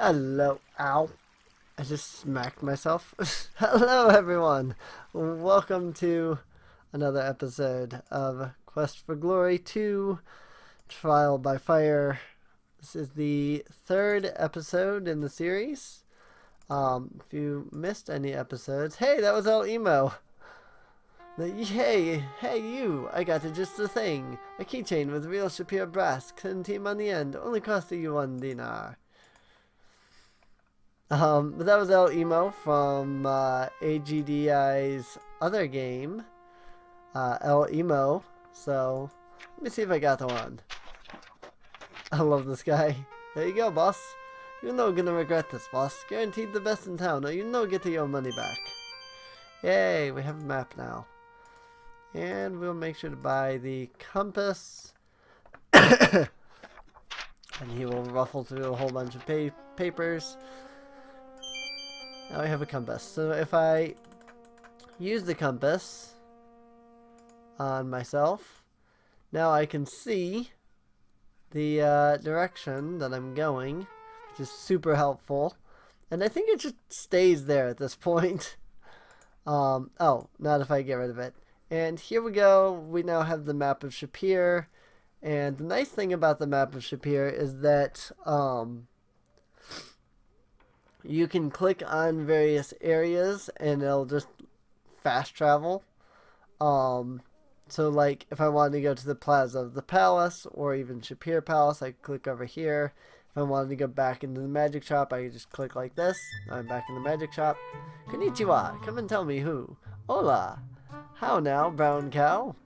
Hello, ow. I just smacked myself. Hello, everyone. Welcome to another episode of Quest for Glory 2 Trial by Fire. This is the third episode in the series. If you missed any episodes, hey, that was all emo. Hey, you! I got just the thing. A keychain with real Shapeir brass, team on the end, only costing you 1 dinar. But that was El Emo from AGDI's other game, El Emo. So, let me see if I got the one. I love this guy. There you go, boss. You're no gonna regret this, boss. Guaranteed the best in town, or you know get your money back. Yay, we have a map now. And we'll make sure to buy the compass. And he will ruffle through a whole bunch of papers. Now I have a compass. So if I use the compass on myself, now I can see the direction that I'm going, which is super helpful. And I think it just stays there at this point. Oh, not if I get rid of it. And here we go. We now have the map of Shapeir. And the nice thing about the map of Shapeir is that you can click on various areas and it'll just fast travel. So like if I wanted to go to the plaza of the palace or even Shapeir Palace, I could click over here. If I wanted to go back into the magic shop, I could just click like this. I'm back in the magic shop. Konnichiwa, come and tell me who. Hola. How now, brown cow?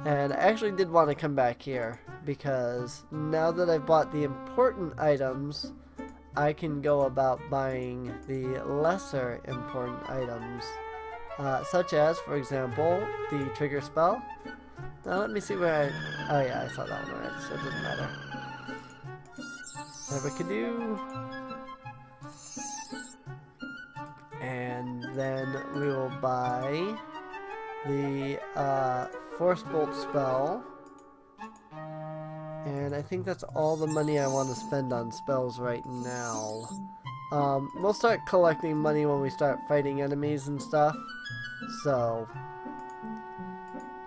And I actually did want to come back here because now that I've bought the important items, I can go about buying the lesser important items, such as, for example, the trigger spell. Now let me see where oh yeah, I saw that one already, so it doesn't matter. Abracadoo. And then we will buy the Force Bolt spell. And I think that's all the money I want to spend on spells right now. We'll start collecting money when we start fighting enemies and stuff. So,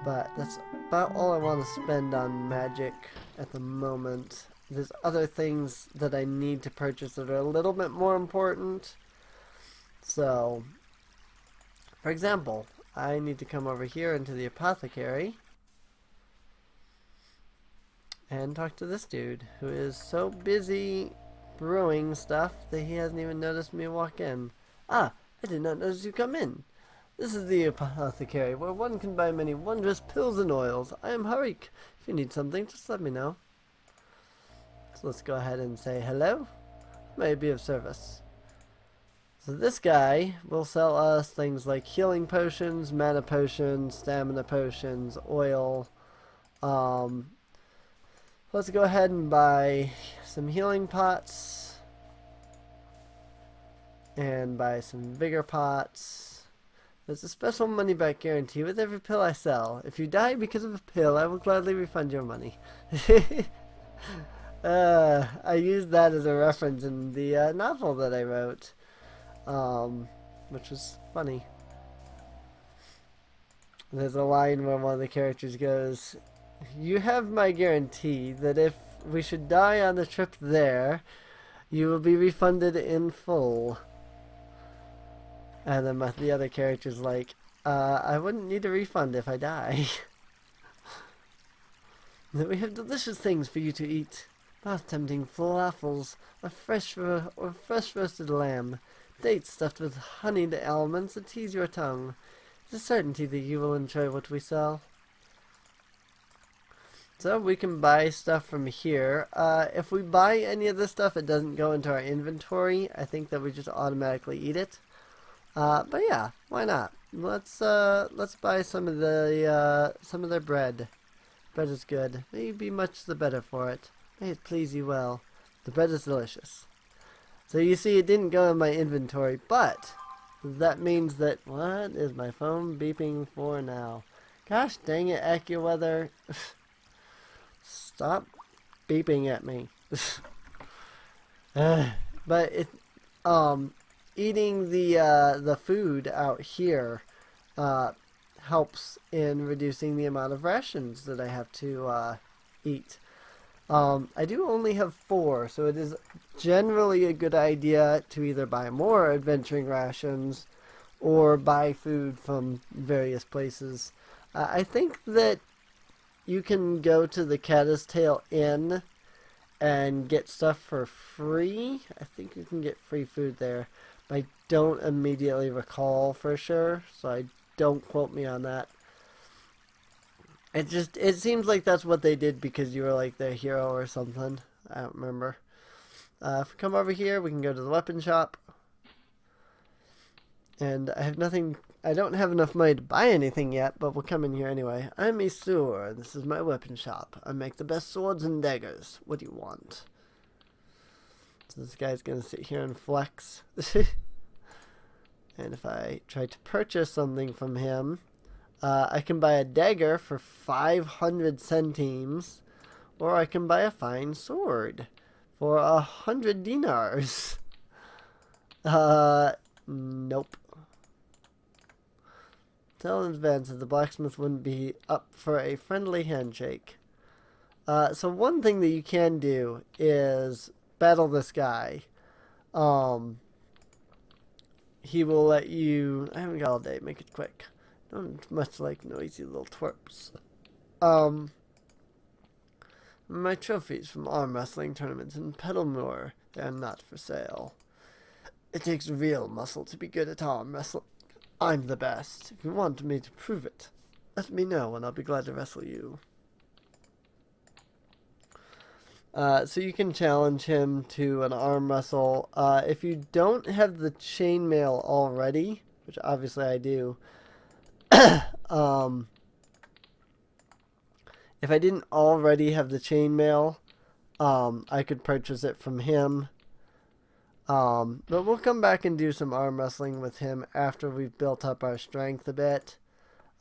but that's about all I want to spend on magic at the moment. There's other things that I need to purchase that are a little bit more important. So, for example, I need to come over here into the apothecary and talk to this dude who is so busy brewing stuff that he hasn't even noticed me walk in. Ah, I did not notice you come in. This is the apothecary where one can buy many wondrous pills and oils. I am Harik. If you need something, just let me know. So let's go ahead and say hello. May I be of service? So this guy will sell us things like healing potions, mana potions, stamina potions, oil. Let's go ahead and buy some healing pots. And buy some vigor pots. There's a special money back guarantee with every pill I sell. If you die because of a pill, I will gladly refund your money. I used that as a reference in the novel that I wrote. Which was funny. There's a line where one of the characters goes, "You have my guarantee that if we should die on the trip there, you will be refunded in full." And then the other character's like, I wouldn't need a refund if I die. We have delicious things for you to eat. Mouth-tempting falafels, or fresh roasted lamb. Dates stuffed with honeyed almonds that tease your tongue. It's a certainty that you will enjoy what we sell. So we can buy stuff from here. If we buy any of this stuff, it doesn't go into our inventory. I think that we just automatically eat it. But yeah, why not? Let's buy some of their bread. Bread is good. May you be much the better for it. May it please you well. The bread is delicious. So you see, it didn't go in my inventory, but that means that... What is my phone beeping for now? Gosh dang it, AccuWeather. Stop beeping at me. But um, eating the food out here uh, helps in reducing the amount of rations that I have to eat. I do only have 4, so it is generally a good idea to either buy more adventuring rations or buy food from various places. I think that you can go to the Caddistail Inn and get stuff for free. I think you can get free food there. But I don't immediately recall for sure, so I don't quote me on that. It seems like that's what they did because you were like their hero or something. I don't remember. If we come over here, we can go to the weapon shop. And I have nothing. I don't have enough money to buy anything yet, but we'll come in here anyway. I'm Shapeir. This is my weapon shop. I make the best swords and daggers. What do you want? So this guy's gonna sit here and flex. And if I try to purchase something from him, I can buy a dagger for 500 centimes, or I can buy a fine sword for 100 dinars. Nope. Tell in advance that the blacksmith wouldn't be up for a friendly handshake. So one thing that you can do is battle this guy. He will let you... I haven't got all day. Make it quick. Don't much like noisy little twerps. My trophies from arm wrestling tournaments in Petalmoor, they are not for sale. It takes real muscle to be good at arm wrestling. I'm the best. If you want me to prove it, let me know and I'll be glad to wrestle you. So you can challenge him to an arm wrestle. If you don't have the chainmail already, which obviously I do, if I didn't already have the chainmail, I could purchase it from him. But we'll come back and do some arm wrestling with him after we've built up our strength a bit.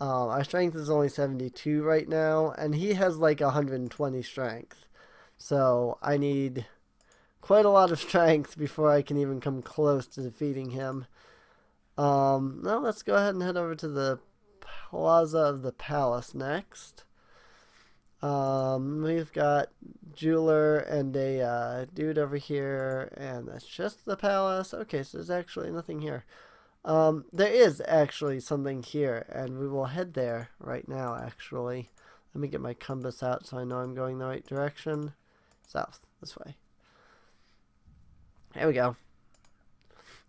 Our strength is only 72 right now, and he has like 120 strength. So I need quite a lot of strength before I can even come close to defeating him. Now let's go ahead and head over to the Plaza of the Palace next. We've got jeweler and a dude over here, and that's just the palace. Okay, so there's actually nothing here. There is actually something here, and we will head there right now, actually. Let me get my compass out so I know I'm going the right direction. South, this way. There we go.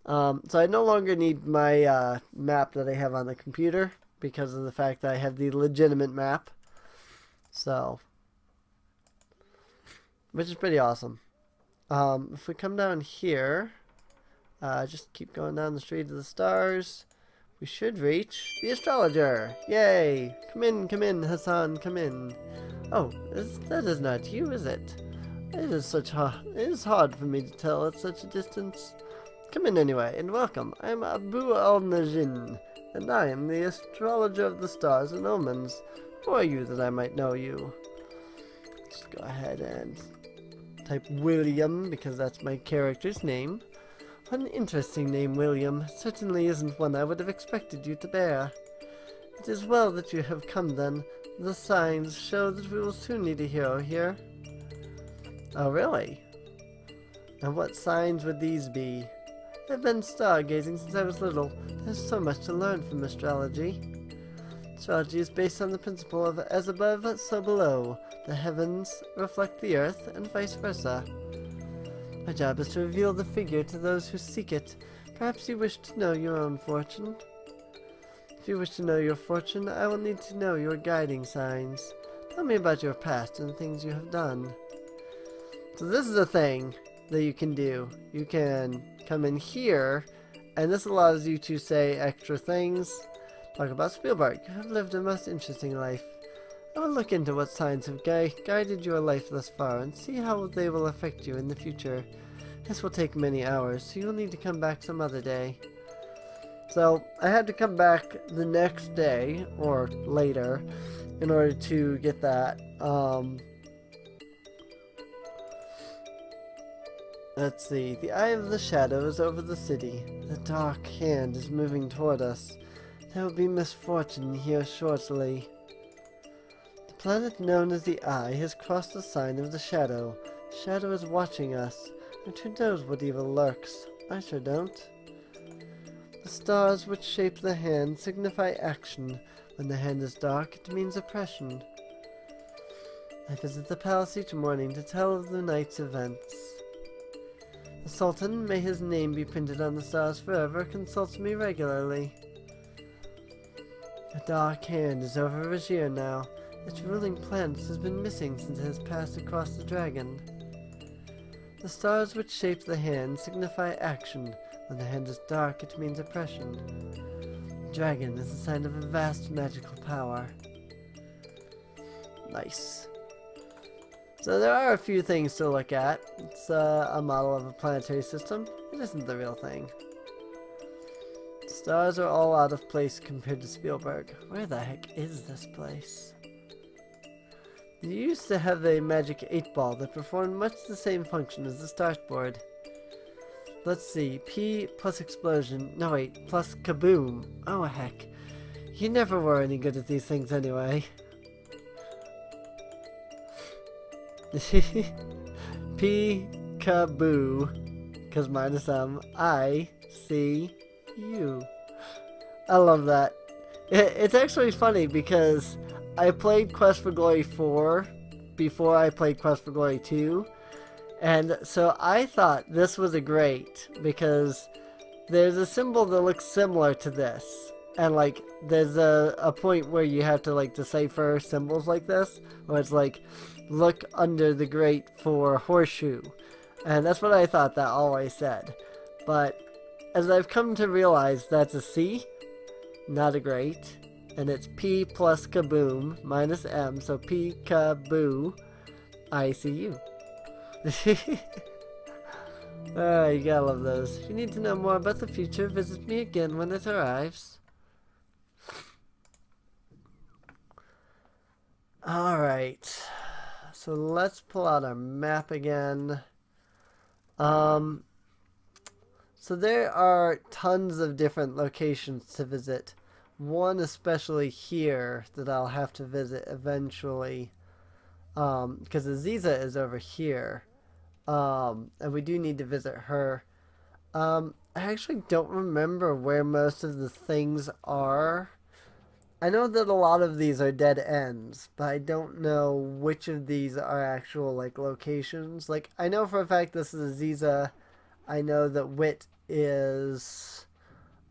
So I no longer need my map that I have on the computer because of the fact that I have the legitimate map. So, which is pretty awesome. If we come down here, just keep going down the street of the stars, we should reach the astrologer. Yay! Come in, Hassan, come in. Oh, that is not you, is it? It is hard for me to tell at such a distance. Come in anyway, and welcome. I am Abu al-Najin, and I am the astrologer of the stars and omens. Who are you that I might know you? Just go ahead and type William, because that's my character's name. What an interesting name, William. Certainly isn't one I would have expected you to bear. It is well that you have come then. The signs show that we will soon need a hero here. Oh, really? And what signs would these be? I've been stargazing since I was little. There's so much to learn from astrology. Astrology is based on the principle of as above, so below. The heavens reflect the earth, and vice versa. My job is to reveal the figure to those who seek it. Perhaps you wish to know your own fortune? If you wish to know your fortune, I will need to know your guiding signs. Tell me about your past and the things you have done. So this is a thing that you can do. You can come in here, and this allows you to say extra things. Talk about Spielberg. You have lived a most interesting life. I will look into what signs have guided your life thus far and see how they will affect you in the future. This will take many hours, so you'll need to come back some other day. So I had to come back the next day, or later, in order to get that. Let's see. The eye of the shadow is over the city. The dark hand is moving toward us. There will be misfortune here shortly. The planet known as the Eye has crossed the sign of the shadow. The shadow is watching us, and who knows what evil lurks. I sure don't. The stars which shape the hand signify action. When the hand is dark, it means oppression. I visit the palace each morning to tell of the night's events. The Sultan, may his name be printed on the stars forever, consults me regularly. The dark hand is over Rajir now. Its ruling planet has been missing since it has passed across the dragon. The stars which shape the hand signify action. When the hand is dark, it means oppression. The dragon is a sign of a vast magical power. Nice. So there are a few things to look at. It's a model of a planetary system. It isn't the real thing. Stars are all out of place compared to Spielberg. Where the heck is this place? You used to have a magic 8-ball that performed much the same function as the start board. Let's see. P plus explosion. No wait, plus kaboom. Oh heck. You never were any good at these things anyway. P kaboo, cause minus M, I C U. I love that. It's actually funny because I played Quest for Glory 4 before I played Quest for Glory 2, and so I thought this was a great because there's a symbol that looks similar to this, and like there's a point where you have to like decipher symbols like this, where it's like look under the grate for horseshoe, and that's what I thought that always said. But as I've come to realize, that's a C, not a grate, and it's P plus kaboom minus M, so P kaboo ICU. You gotta love those. If you need to know more about the future, visit me again when it arrives. Alright. So let's pull out our map again. So there are tons of different locations to visit. One especially here that I'll have to visit eventually. Because Aziza is over here. And we do need to visit her. I actually don't remember where most of the things are. I know that a lot of these are dead ends, but I don't know which of these are actual, like, locations. Like, I know for a fact this is Aziza. I know that Wit is...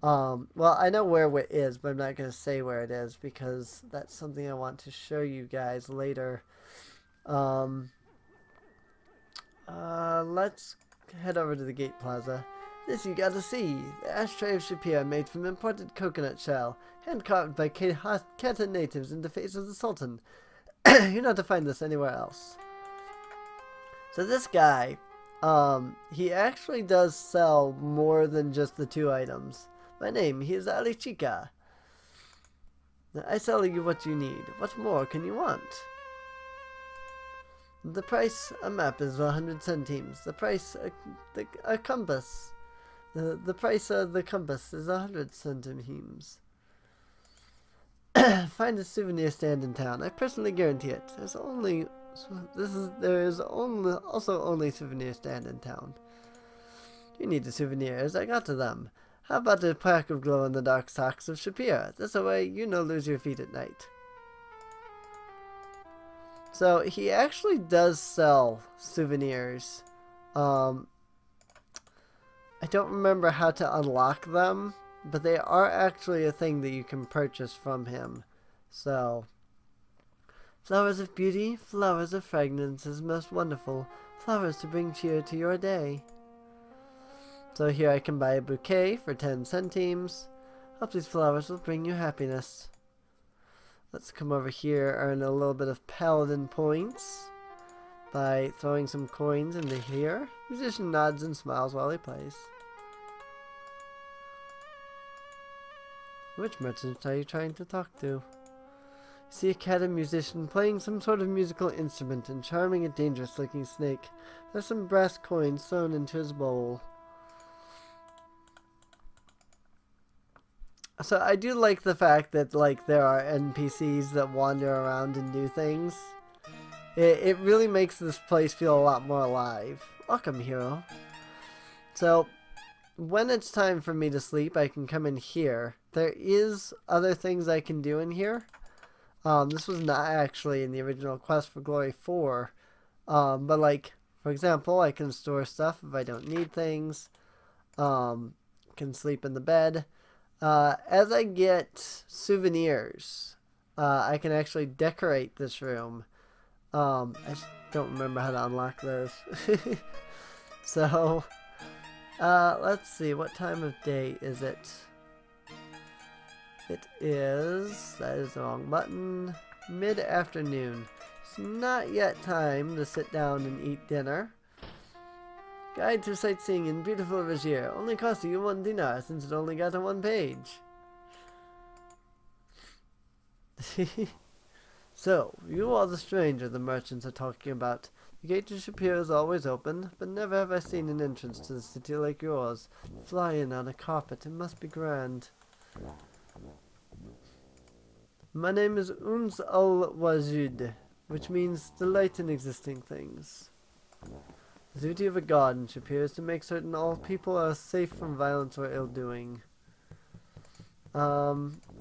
well, I know where Wit is, but I'm not going to say where it is, because that's something I want to show you guys later. Let's head over to the Gate Plaza. This you gotta see. The ashtray of Shapeir made from imported coconut shell, hand-carved by Kata natives in the face of the Sultan. You're not to find this anywhere else. So this guy, he actually does sell more than just the 2 items. My name, he is Ali Chica. I sell you what you need. What more can you want? The price, a map is 100 centimes. The price, a compass. The price of the compass is 100 centimes. Find a souvenir stand in town. I personally guarantee it. There's only also only souvenir stand in town. You need the souvenirs. I got to them. How about a pack of glow-in-the-dark socks of Shapeir? This way you no lose your feet at night. So he actually does sell souvenirs. I don't remember how to unlock them, but they are actually a thing that you can purchase from him. So, flowers of beauty, flowers of fragrance is most wonderful, flowers to bring cheer to your day. So here I can buy a bouquet for 10 centimes. Hope these flowers will bring you happiness. Let's come over here, earn a little bit of paladin points by throwing some coins into here. Musician nods and smiles while he plays. Which merchant are you trying to talk to? See a cat and musician playing some sort of musical instrument and charming a dangerous looking snake. There's some brass coins thrown into his bowl. So I do like the fact that like there are NPCs that wander around and do things. It really makes this place feel a lot more alive. Welcome, hero. So when it's time for me to sleep, I can come in here. There is other things I can do in here. This was not actually in the original Quest for Glory 4. But like, for example, I can store stuff if I don't need things. Can sleep in the bed. As I get souvenirs, I can actually decorate this room. I just don't remember how to unlock those. So, let's see, what time of day is it? It is, that is the wrong button, mid-afternoon. It's not yet time to sit down and eat dinner. Guide to sightseeing in beautiful Shapeir. Only cost you 1 dinar since it only got on 1 page. So, you are the stranger the merchants are talking about. The gate to Shapeir is always open, but never have I seen an entrance to the city like yours. Fly in on a carpet, it must be grand. My name is Uns al-Wajid, which means delight in existing things. The duty of a god in Shapeir is to make certain all people are safe from violence or ill-doing.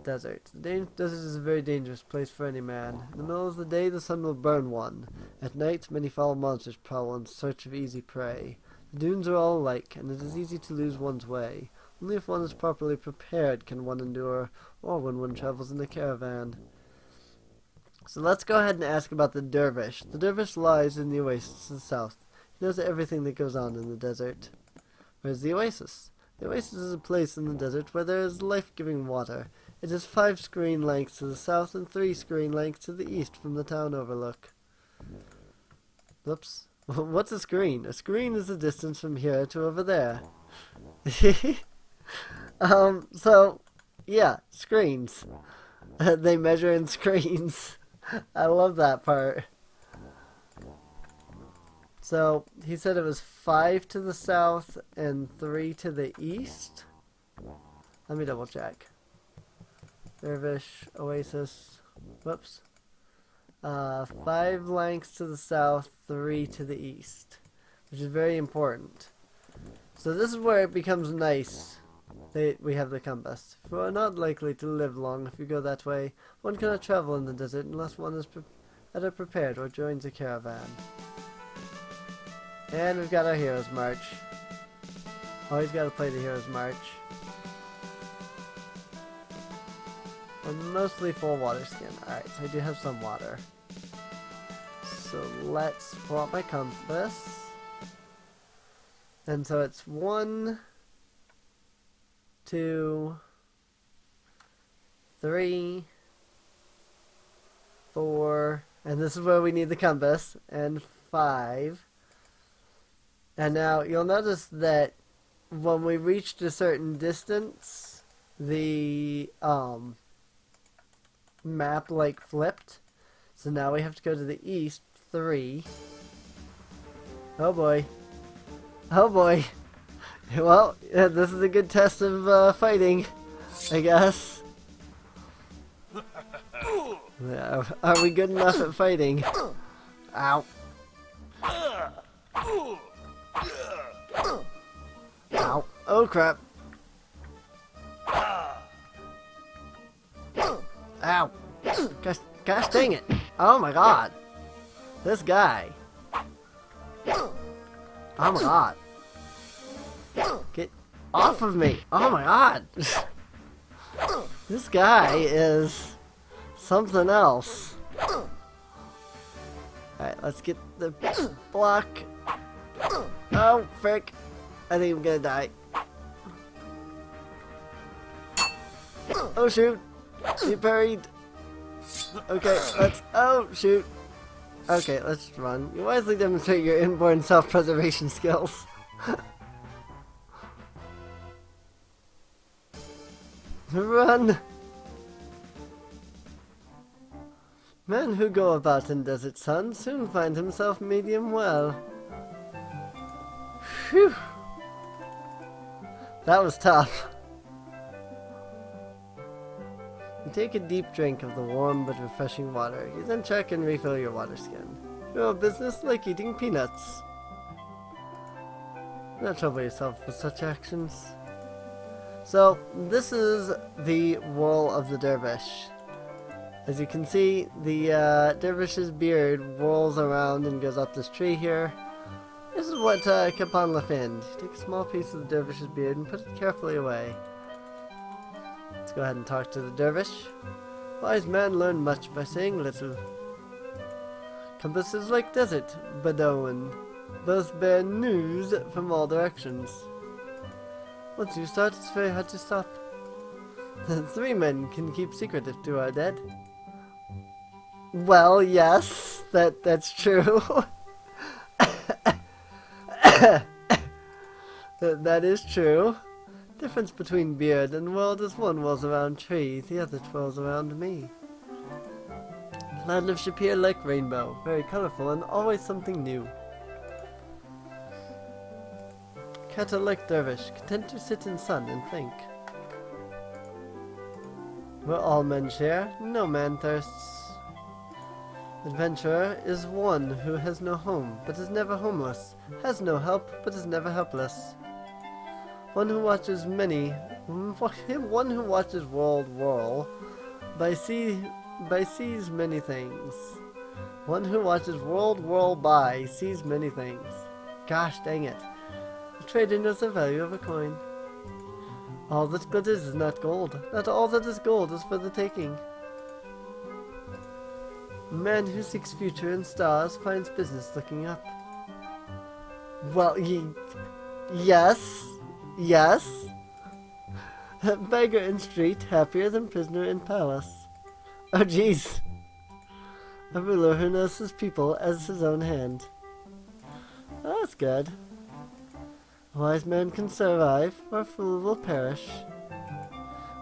Desert. The desert is a very dangerous place for any man. In the middle of the day, the sun will burn one. At night, many foul monsters prowl in search of easy prey. The dunes are all alike, and it is easy to lose one's way. Only if one is properly prepared can one endure, or when one travels in a caravan. So let's go ahead and ask about the dervish. The dervish lies in the oasis to the south. He knows everything that goes on in the desert. Where's the oasis? The oasis is a place in the desert where there is life-giving water. It is 5 screen lengths to the south and 3 screen lengths to the east from the town overlook. Whoops. What's a screen? A screen is the distance from here to over there. So, yeah, screens. They measure in screens. I love that part. So, he said it was 5 to the south and 3 to the east. Let me double check. Dervish, Oasis, whoops. 5 lengths to the south, 3 to the east. Which is very important. So this is where it becomes nice. We have the compass. We are not likely to live long if you go that way. One cannot travel in the desert unless one is either prepared or joins a caravan. And we've got our Hero's March. Always got to play the Hero's March. I'm mostly full water skin. Alright, so I do have some water. So let's pull out my compass. And so it's 1, 2, 3, 4, and this is where we need the compass, and 5. And now you'll notice that when we reached a certain distance, the map like flipped. So now we have to go to the east 3. Oh boy. Oh boy. Well, yeah, this is a good test of fighting, I guess. Yeah, are we good enough at fighting? Ow. Ow. Oh crap. Ow. Gosh dang it. Oh my god. This guy. Oh my god. Get off of me. Oh my god. This guy is something else. Alright, let's get the block. Oh, frick. I think I'm gonna die. Oh shoot. She buried. Okay, let's... Oh, shoot. Okay, let's run. You wisely demonstrate your inborn self-preservation skills. Run! Man who go about in desert sun soon find himself medium well. Phew. That was tough. You take a deep drink of the warm but refreshing water. You then check and refill your water skin. Your business like eating peanuts. Do not trouble yourself with such actions. So, this is the whirl of the dervish. As you can see, the dervish's beard whirls around and goes up this tree here. This is what kept on Lefin. Take a small piece of the dervish's beard and put it carefully away. Let's go ahead and talk to the dervish. Wise man learn much by saying little. Compasses like desert, Bedouin. Both bear news from all directions. Once you start, it's very hard to stop. 3 men can keep secret if 2 are dead. Well, yes, that's true. That is true. Difference between beard and world is one whirls around trees, the other twirls around me. Land of Shapeir like rainbow, very colorful and always something new. Kata like dervish, content to sit in sun and think. Where all men share, no man thirsts. Adventurer is one who has no home, but is never homeless, has no help, but is never helpless. One who watches one who watches world whirl, by sees many things. One who watches world whirl by, sees many things. Gosh dang it. The trader knows the value of a coin. All that glitters is not gold. Not all that is gold is for the taking. A man who seeks future in stars finds business looking up. Well, yes. Yes. Beggar in street, happier than prisoner in palace. Oh jeez. A ruler who knows his people as his own hand. Oh, that's good. A wise man can survive, or a fool will perish.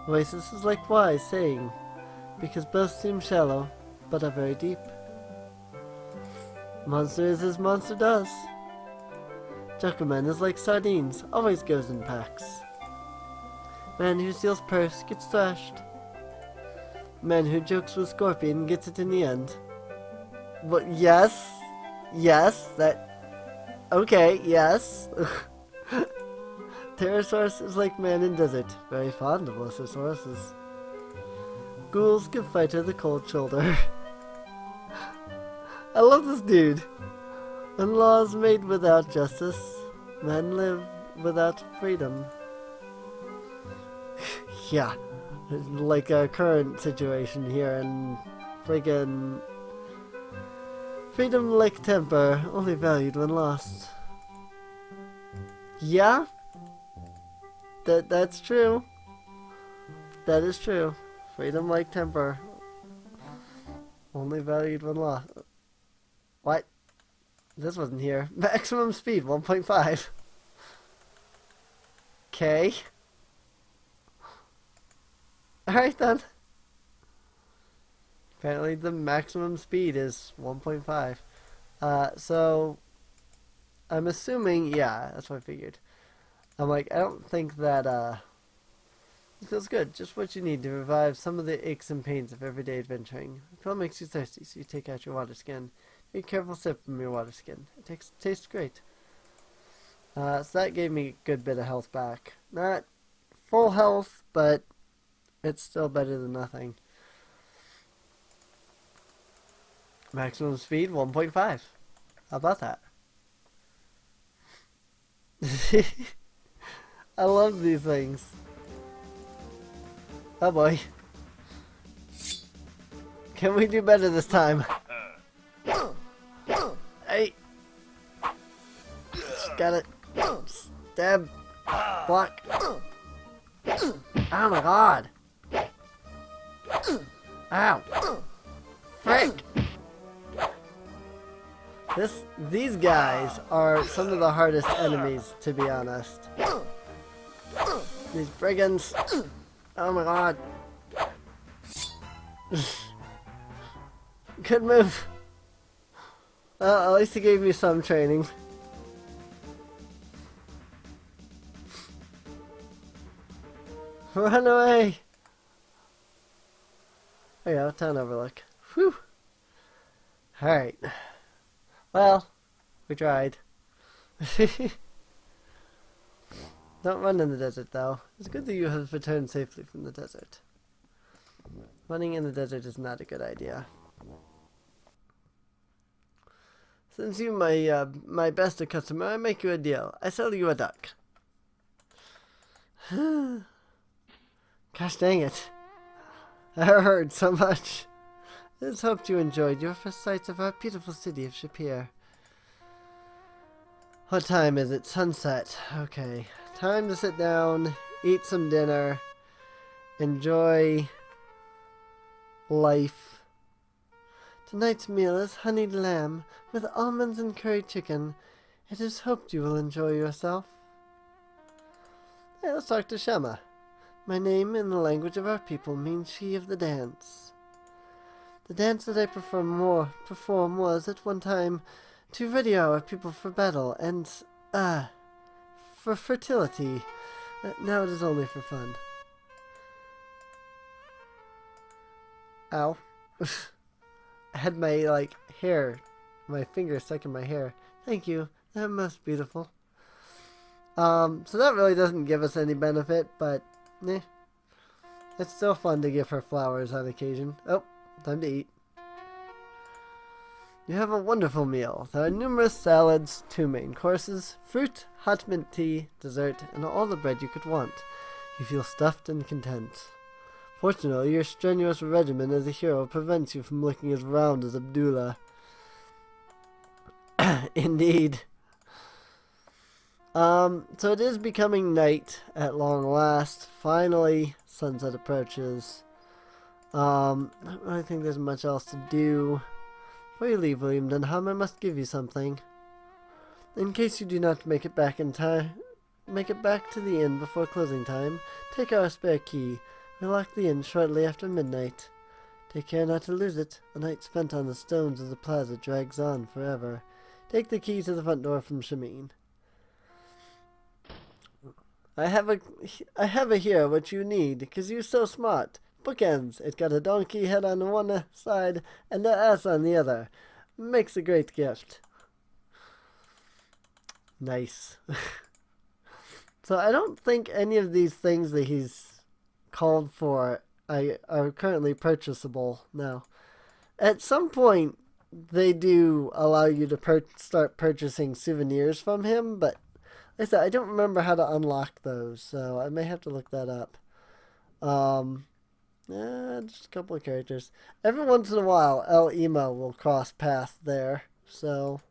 Oasis is like wise saying, because both seem shallow, but are very deep. Monster is as monster does. Junkman is like sardines, always goes in packs. Man who steals purse gets thrashed. Man who jokes with scorpion gets it in the end. Well, yes, okay, yes. Pterosaurus is like man in desert, very fond of lesser Ghouls give fighter the cold shoulder. I love this dude. When laws made without justice, men live without freedom. Yeah, like our current situation here, and friggin' freedom like temper, only valued when lost. Yeah, that's true. That is true. Freedom like temper, only valued when lost. What? This wasn't here. Maximum speed 1.5. Okay. Alright then. Apparently the maximum speed is 1.5. So I'm assuming, yeah, that's what I figured. I'm like, I don't think that it feels good. Just what you need to revive some of the aches and pains of everyday adventuring. It all makes you thirsty, so you take out your water skin. Take a careful sip from your water skin. It tastes great. So that gave me a good bit of health back. Not full health, but it's still better than nothing. Maximum speed 1.5. How about that? I love these things. Oh boy. Can we do better this time? Hey! Just gotta stab, block. Oh my god! Ow! Frick! These guys are some of the hardest enemies, to be honest. These brigands. Oh my god. Good move. At least he gave me some training. Run away! There you go, town overlook. Whew! Alright. Well, we tried. Don't run in the desert, though. It's good that you have returned safely from the desert. Running in the desert is not a good idea. Since you my best customer, I make you a deal. I sell you a duck. Gosh dang it. I heard so much. I just hoped you enjoyed your first sights of our beautiful city of Shapeir. What time is it? Sunset. Okay. Time to sit down, eat some dinner, enjoy life. Tonight's meal is honeyed lamb with almonds and curry chicken. It is hoped you will enjoy yourself. Hey, let's talk to Shema. My name in the language of our people means she of the dance. The dance that I perform was at one time to ready our people for battle and, for fertility. Now it is only for fun. Ow. I had my, hair, my finger stuck in my hair. Thank you. That most beautiful. So that really doesn't give us any benefit, but, it's still fun to give her flowers on occasion. Oh, time to eat. You have a wonderful meal. There are numerous salads, 2 main courses, fruit, hot mint tea, dessert, and all the bread you could want. You feel stuffed and content. Fortunately, your strenuous regimen as a hero prevents you from looking as round as Abdullah. Indeed. So it is becoming night at long last. Finally, sunset approaches. I don't really think there's much else to do. Before you leave, William Dunham, I must give you something. In case you do not make it back in time, make it back to the inn before closing time, take our spare key. We lock the inn shortly after midnight. Take care not to lose it. A night spent on the stones of the plaza drags on forever. Take the key to the front door from Shamin. I have a here what you need, 'cause you're so smart. Bookends. It got a donkey head on one side and an ass on the other. Makes a great gift. Nice. So I don't think any of these things that he's called for are currently purchasable now. At some point, they do allow you to start purchasing souvenirs from him, but like I said, I don't remember how to unlock those, so I may have to look that up. Just a couple of characters. Every once in a while, El Emo will cross paths there, so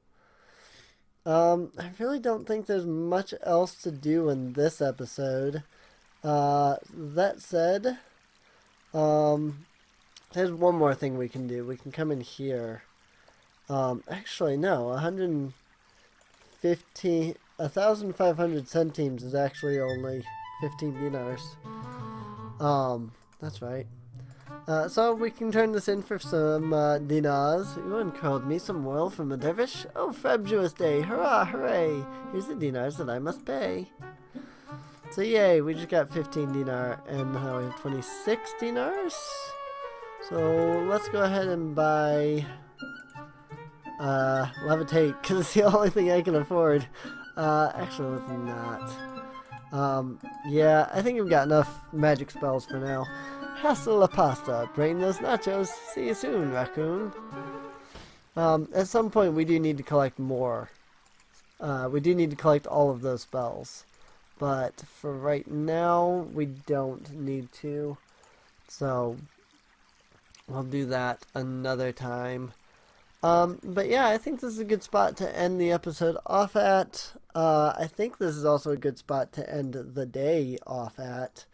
I really don't think there's much else to do in this episode. That said, there's one more thing we can do. We can come in here. Actually, no, 1,500 centimes is actually only 15 dinars. That's right. So we can turn this in for some dinars. You uncurled me some oil from a dervish? Oh, fabulous day. Hurrah, hooray. Here's the dinars that I must pay. So yay, we just got 15 dinar, and now we have 26 dinars. So let's go ahead and buy levitate, because it's the only thing I can afford. Actually, let's not. Yeah, I think we've got enough magic spells for now. Hasta la pasta. Bring those nachos. See you soon, raccoon. At some point, we do need to collect more. We do need to collect all of those spells. But for right now, we don't need to. So, we'll do that another time. But yeah, I think this is a good spot to end the episode off at. I think this is also a good spot to end the day off at.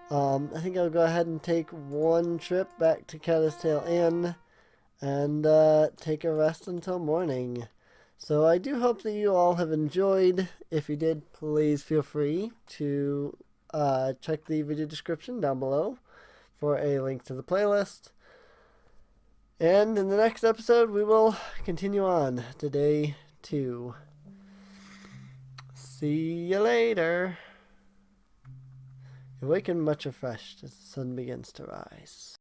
I think I'll go ahead and take one trip back to Caddistail Inn and take a rest until morning. So I do hope that you all have enjoyed. If you did, please feel free to check the video description down below for a link to the playlist. And in the next episode, we will continue on to day 2. See you later. Awaken much refreshed as the sun begins to rise.